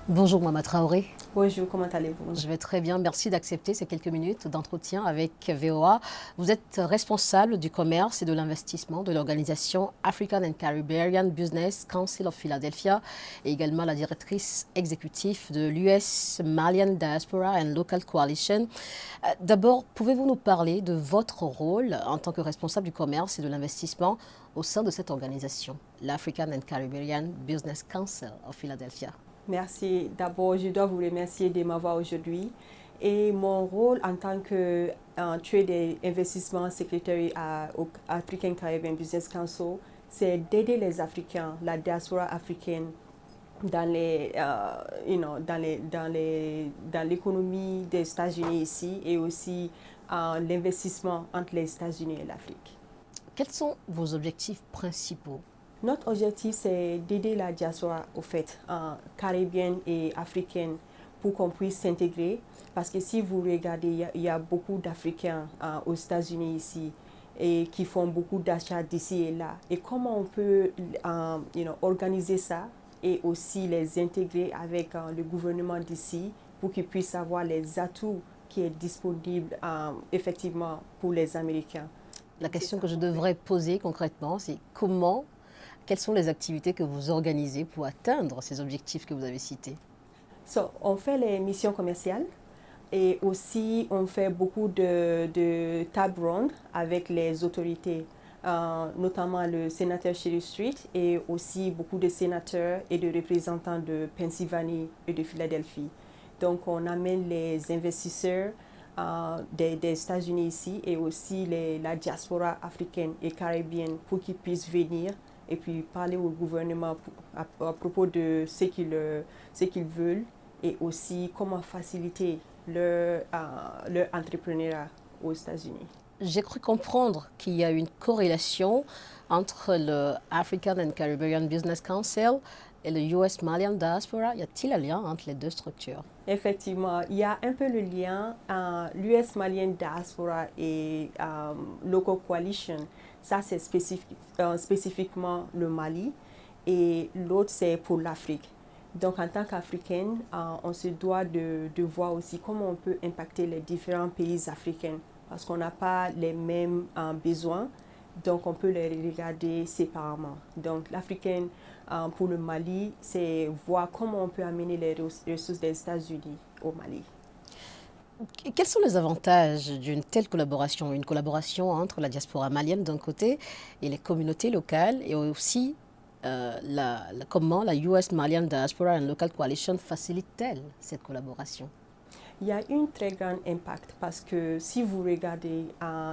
Bonjour Mama Traoré. Bonjour, comment allez-vous? Je vais très bien. Merci d'accepter ces quelques minutes d'entretien avec VOA. Vous êtes responsable du commerce et de l'investissement de l'organisation African and Caribbean Business Council of Philadelphia et également la directrice exécutive de l'US Malian Diaspora and Local Coalition. D'abord, pouvez-vous nous parler de votre rôle en tant que responsable du commerce et de l'investissement au sein de cette organisation, l'African and Caribbean Business Council of Philadelphia? Merci. D'abord, je dois vous remercier de m'avoir aujourd'hui. Et mon rôle en tant que Trade et Investissement Secretary au African Caribbean Business Council, c'est d'aider les Africains, la diaspora africaine, dans l'économie des États-Unis ici et aussi l'investissement entre les États-Unis et l'Afrique. Quels sont vos objectifs principaux? Notre objectif, c'est d'aider la diaspora, au fait, caribéenne et africaine, pour qu'on puisse s'intégrer. Parce que si vous regardez, il y a beaucoup d'Africains aux États-Unis ici et qui font beaucoup d'achats d'ici et là. Et comment on peut organiser ça et aussi les intégrer avec le gouvernement d'ici pour qu'ils puissent avoir les atouts qui sont disponibles effectivement pour les Américains. La question que je devrais poser concrètement, c'est quelles sont les activités que vous organisez pour atteindre ces objectifs que vous avez cités? On fait les missions commerciales et aussi on fait beaucoup de table rondes avec les autorités, notamment le sénateur Sherry Street et aussi beaucoup de sénateurs et de représentants de Pennsylvanie et de Philadelphie. Donc on amène les investisseurs des États-Unis ici et aussi la diaspora africaine et caribéenne pour qu'ils puissent venir et puis parler au gouvernement à propos de ce qu'ils veulent et aussi comment faciliter leur entrepreneuriat aux États-Unis. J'ai cru comprendre qu'il y a une corrélation entre le African and Caribbean Business Council et le US Malian Diaspora. Y a-t-il un lien entre les deux structures? Effectivement, il y a un peu le lien. L'US Malian Diaspora et Local Coalition, ça c'est spécifiquement le Mali et l'autre c'est pour l'Afrique. Donc en tant qu'Africaine, on se doit de voir aussi comment on peut impacter les différents pays africains parce qu'on n'a pas les mêmes besoins, donc on peut les regarder séparément. Donc l'Africaine pour le Mali, c'est voir comment on peut amener les ressources des États-Unis au Mali. Quels sont les avantages d'une telle collaboration, une collaboration entre la diaspora malienne d'un côté et les communautés locales et aussi comment la US Malian Diaspora and Local Coalition facilite-t-elle cette collaboration? Il y a un très grand impact parce que si vous regardez,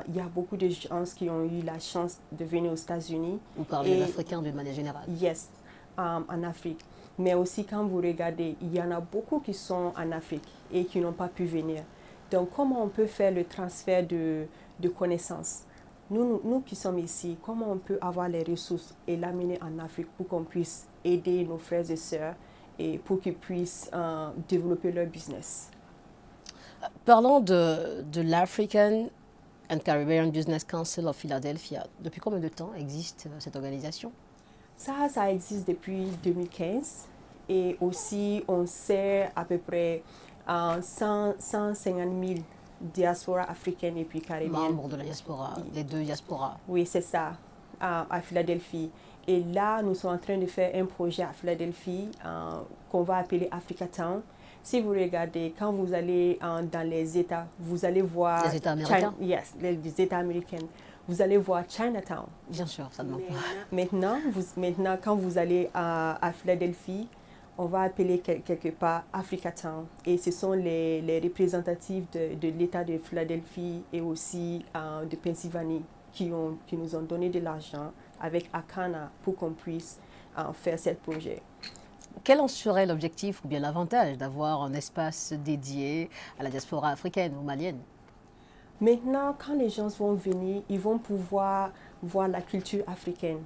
il y a beaucoup de gens qui ont eu la chance de venir aux États-Unis. Vous parlez des Africains d'une manière générale. Yes, en Afrique. Mais aussi quand vous regardez, il y en a beaucoup qui sont en Afrique et qui n'ont pas pu venir. Donc comment on peut faire le transfert de connaissances? Nous qui sommes ici, comment on peut avoir les ressources et l'amener en Afrique pour qu'on puisse aider nos frères et sœurs et pour qu'ils puissent développer leur business? Parlons de l'African and Caribbean Business Council of Philadelphia. Depuis combien de temps existe cette organisation? Ça existe depuis 2015 et aussi on sert à peu près 150 000 diasporas africaines et puis caribéennes. Membres de la diaspora, les deux diasporas. Oui, c'est ça, à Philadelphie. Et là, nous sommes en train de faire un projet à Philadelphie qu'on va appeler Africa Town. Si vous regardez, quand vous allez dans les États, vous allez voir... Les États américains? Yes, les États américains. Vous allez voir Chinatown. Bien sûr, ça ne manque pas. Maintenant, quand vous allez à Philadelphie, on va appeler quelque part Africa Town. Et ce sont les représentatifs de l'État de Philadelphie et aussi de Pennsylvanie qui nous ont donné de l'argent avec Akana pour qu'on puisse faire ce projet. Quel en serait l'objectif ou bien l'avantage d'avoir un espace dédié à la diaspora africaine ou malienne? Maintenant, quand les gens vont venir, ils vont pouvoir voir la culture africaine,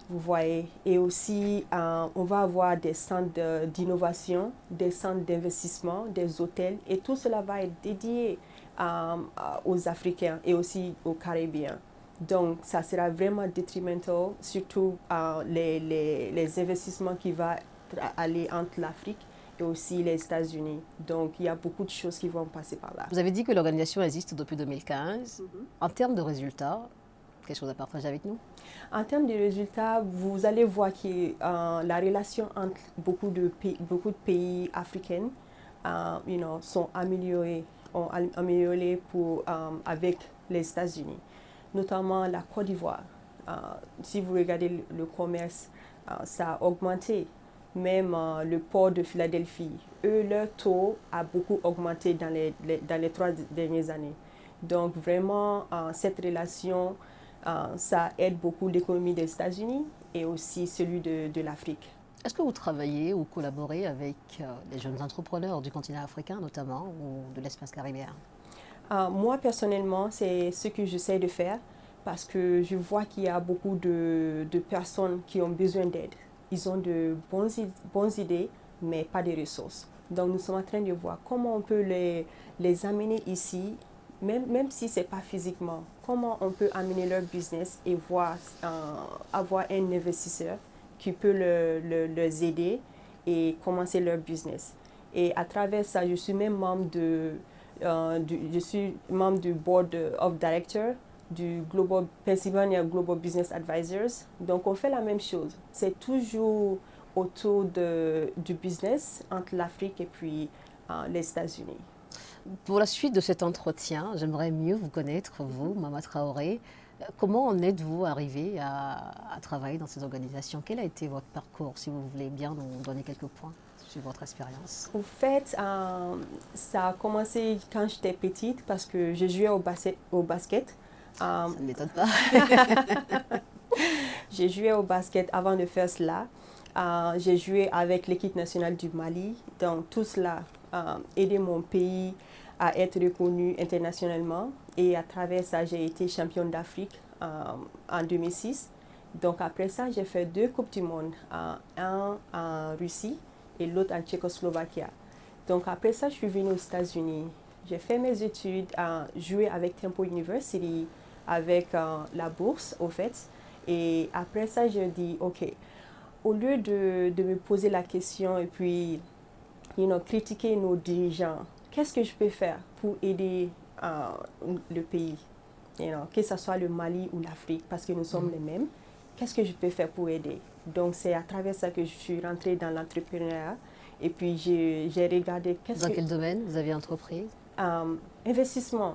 vous voyez. Et aussi, on va avoir des centres d'innovation, des centres d'investissement, des hôtels. Et tout cela va être dédié aux Africains et aussi aux Caribéens. Donc, ça sera vraiment détrimental, surtout les investissements qui vont aller entre l'Afrique et aussi les États-Unis. Donc, il y a beaucoup de choses qui vont passer par là. Vous avez dit que l'organisation existe depuis 2015. En termes de résultats, quelque chose à partager avec nous? En termes de résultats, vous allez voir que la relation entre beaucoup de pays africains sont ont amélioré avec les États-Unis, notamment la Côte d'Ivoire. Si vous regardez le commerce, ça a augmenté. Même le port de Philadelphie, leur taux a beaucoup augmenté dans les 3 dernières années. Donc vraiment, cette relation, ça aide beaucoup l'économie des États-Unis et aussi celui de l'Afrique. Est-ce que vous travaillez ou collaborez avec les jeunes entrepreneurs du continent africain notamment ou de l'espace caribéen? Moi, personnellement, c'est ce que j'essaie de faire parce que je vois qu'il y a beaucoup de personnes qui ont besoin d'aide. Ils ont de bonnes idées, mais pas de ressources. Donc, nous sommes en train de voir comment on peut les amener ici, même si ce n'est pas physiquement, comment on peut amener leur business et avoir un investisseur qui peut les aider et commencer leur business. Et à travers ça, je suis même membre je suis membre du Board of Directors du Pennsylvania Global Business Advisors. Donc, on fait la même chose. C'est toujours autour du business entre l'Afrique et puis les États-Unis. Pour la suite de cet entretien, j'aimerais mieux vous connaître, vous, Mama Traoré. Comment en êtes-vous arrivé à travailler dans ces organisations? Quel a été votre parcours, si vous voulez bien nous donner quelques points sur votre expérience? En fait, ça a commencé quand j'étais petite parce que je jouais au basket. Ça ne m'étonne pas. J'ai joué au basket avant de faire cela. J'ai joué avec l'équipe nationale du Mali. Donc, tout cela a aidé mon pays à être reconnu internationalement. Et à travers ça, j'ai été championne d'Afrique en 2006. Donc, après ça, j'ai fait 2 Coupes du Monde, un en Russie et l'autre en Tchécoslovaquie. Donc, après ça, je suis venue aux États-Unis. J'ai fait mes études, joué avec Temple University, avec la bourse, au fait. Et après ça, j'ai dit, OK, au lieu de me poser la question et puis, critiquer nos dirigeants, qu'est-ce que je peux faire pour aider le pays, que ce soit le Mali ou l'Afrique, parce que nous sommes les mêmes. Qu'est-ce que je peux faire pour aider? Donc, c'est à travers ça que je suis rentrée dans l'entrepreneuriat. Et puis, j'ai regardé Dans quel domaine vous avez entrepris? Investissement.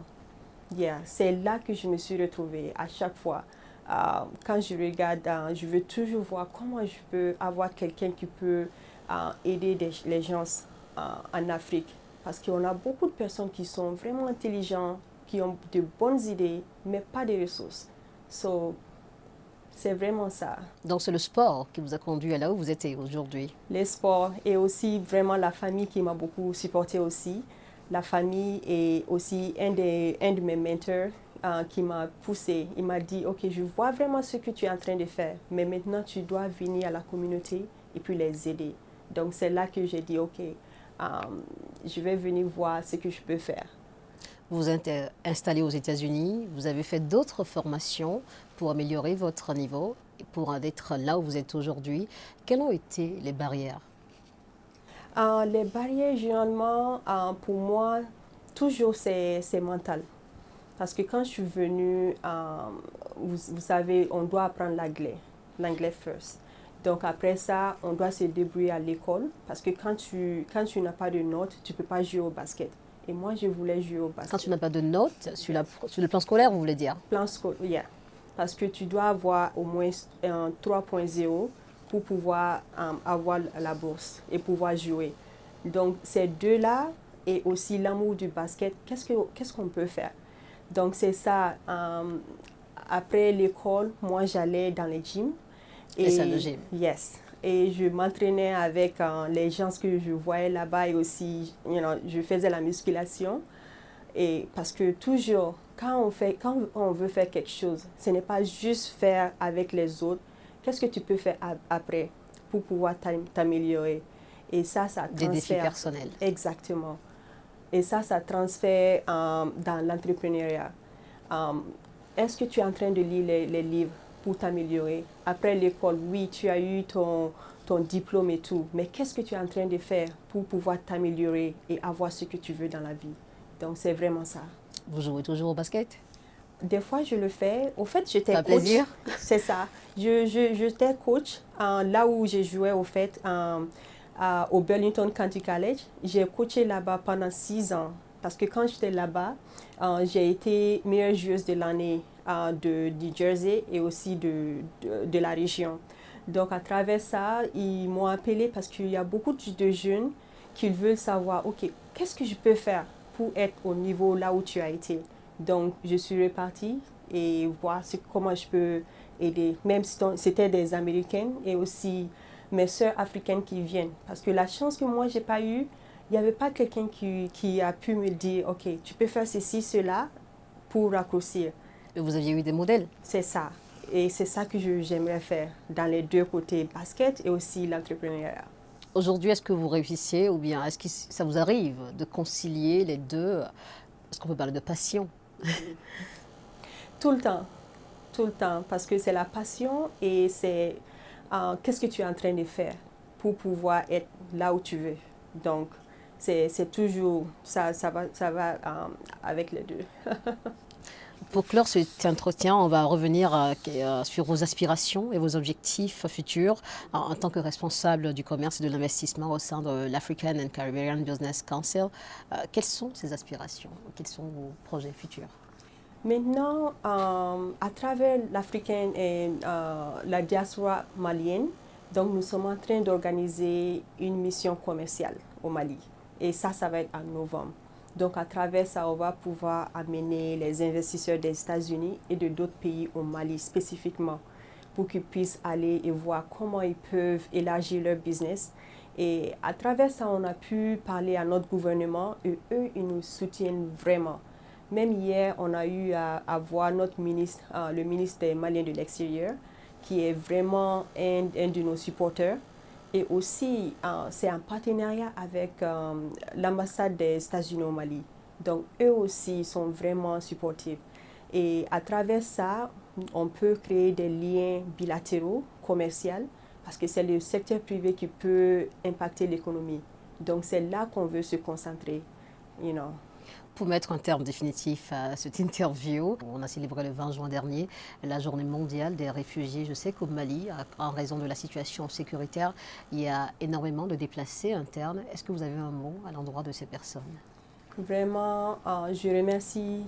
C'est là que je me suis retrouvée à chaque fois. Quand je regarde, je veux toujours voir comment je peux avoir quelqu'un qui peut aider les gens en Afrique. Parce qu'on a beaucoup de personnes qui sont vraiment intelligentes, qui ont de bonnes idées, mais pas de ressources. C'est vraiment ça. Donc c'est le sport qui vous a conduit à là où vous êtes aujourd'hui? Les sports et aussi vraiment la famille qui m'a beaucoup supportée aussi. La famille est aussi un de mes mentors qui m'a poussé. Il m'a dit, OK, je vois vraiment ce que tu es en train de faire, mais maintenant tu dois venir à la communauté et puis les aider. Donc c'est là que j'ai dit, OK, je vais venir voir ce que je peux faire. Vous êtes installé aux États-Unis, vous avez fait d'autres formations pour améliorer votre niveau, pour être là où vous êtes aujourd'hui. Quelles ont été les barrières? Les barrières, généralement, pour moi, toujours c'est mental. Parce que quand je suis venue, vous savez, on doit apprendre l'anglais first. Donc après ça, on doit se débrouiller à l'école. Parce que quand tu n'as pas de notes, tu ne peux pas jouer au basket. Et moi, je voulais jouer au basket. Quand tu n'as pas de notes, sur le plan scolaire, vous voulez dire? Plan scolaire, oui. Parce que tu dois avoir au moins 3.0 pour pouvoir avoir la bourse et pouvoir jouer. Donc, ces deux-là et aussi l'amour du basket, qu'est-ce qu'on peut faire? Donc, c'est ça. Après l'école, moi, j'allais dans les gyms. Les salles de gym. Yes. Et je m'entraînais avec les gens que je voyais là-bas et aussi, je faisais la musculation. Et parce que toujours, quand on veut faire quelque chose, ce n'est pas juste faire avec les autres. Qu'est-ce que tu peux faire après pour pouvoir t'améliorer? Et ça transfère. Des défis personnels. Exactement. Et ça transfère dans l'entrepreneuriat. Est-ce que tu es en train de lire les livres pour t'améliorer? Après l'école, oui, tu as eu ton ton diplôme et tout, mais qu'est-ce que tu es en train de faire pour pouvoir t'améliorer et avoir ce que tu veux dans la vie. Donc, c'est vraiment ça. Vous jouez toujours au basket? Des fois, je le fais. Au fait, j'étais Ça coach. plaisir? C'est ça. J'étais coach là où j'ai joué, au fait, au Burlington County College. J'ai coaché là-bas pendant 6 ans. Parce que quand j'étais là-bas, j'ai été meilleure joueuse de l'année du Jersey et aussi de la région. Donc, à travers ça, ils m'ont appelé parce qu'il y a beaucoup de jeunes qui veulent savoir, OK, qu'est-ce que je peux faire pour être au niveau là où tu as été? Donc, je suis repartie et voir comment je peux aider. Même si c'était des Américaines et aussi mes sœurs africaines qui viennent. Parce que la chance que moi, je n'ai pas eue, il n'y avait pas quelqu'un qui a pu me dire, OK, tu peux faire ceci, cela pour raccourcir. Et vous aviez eu des modèles? C'est ça. Et c'est ça que j'aimerais faire dans les deux côtés, basket et aussi l'entrepreneuriat. Aujourd'hui, est-ce que vous réussissez ou bien est-ce que ça vous arrive de concilier les deux? Est-ce qu'on peut parler de passion? Tout le temps, parce que c'est la passion et c'est qu'est-ce que tu es en train de faire pour pouvoir être là où tu veux. Donc, c'est toujours, ça va avec les deux. Pour clore cet entretien, on va revenir sur vos aspirations et vos objectifs futurs en tant que responsable du commerce et de l'investissement au sein de l'African and Caribbean Business Council. Quelles sont ces aspirations? Quels sont vos projets futurs? Maintenant, à travers l'Africaine et la diaspora malienne, donc nous sommes en train d'organiser une mission commerciale au Mali. Et ça va être en novembre. Donc, à travers ça, on va pouvoir amener les investisseurs des États-Unis et de d'autres pays au Mali spécifiquement pour qu'ils puissent aller et voir comment ils peuvent élargir leur business. Et à travers ça, on a pu parler à notre gouvernement et eux, ils nous soutiennent vraiment. Même hier, on a eu à voir notre ministre, le ministre des Maliens de l'extérieur, qui est vraiment un de nos supporters. Et aussi, c'est un partenariat avec l'ambassade des États-Unis au Mali. Donc, eux aussi sont vraiment supportifs. Et à travers ça, on peut créer des liens bilatéraux, commerciaux, parce que c'est le secteur privé qui peut impacter l'économie. Donc, c'est là qu'on veut se concentrer, you know. Pour mettre un terme définitif à cette interview, on a célébré le 20 juin dernier la journée mondiale des réfugiés. Je sais qu'au Mali, en raison de la situation sécuritaire, il y a énormément de déplacés internes. Est-ce que vous avez un mot à l'endroit de ces personnes? Vraiment, je remercie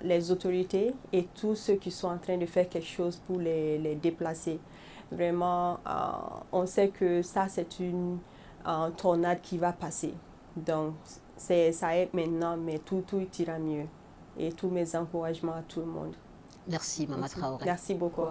les autorités et tous ceux qui sont en train de faire quelque chose pour les déplacer. Vraiment, on sait que ça, c'est une tornade qui va passer. Donc, ça aide maintenant, mais tout ira mieux. Et tous mes encouragements à tout le monde. Merci, Mama Traoré. Merci beaucoup.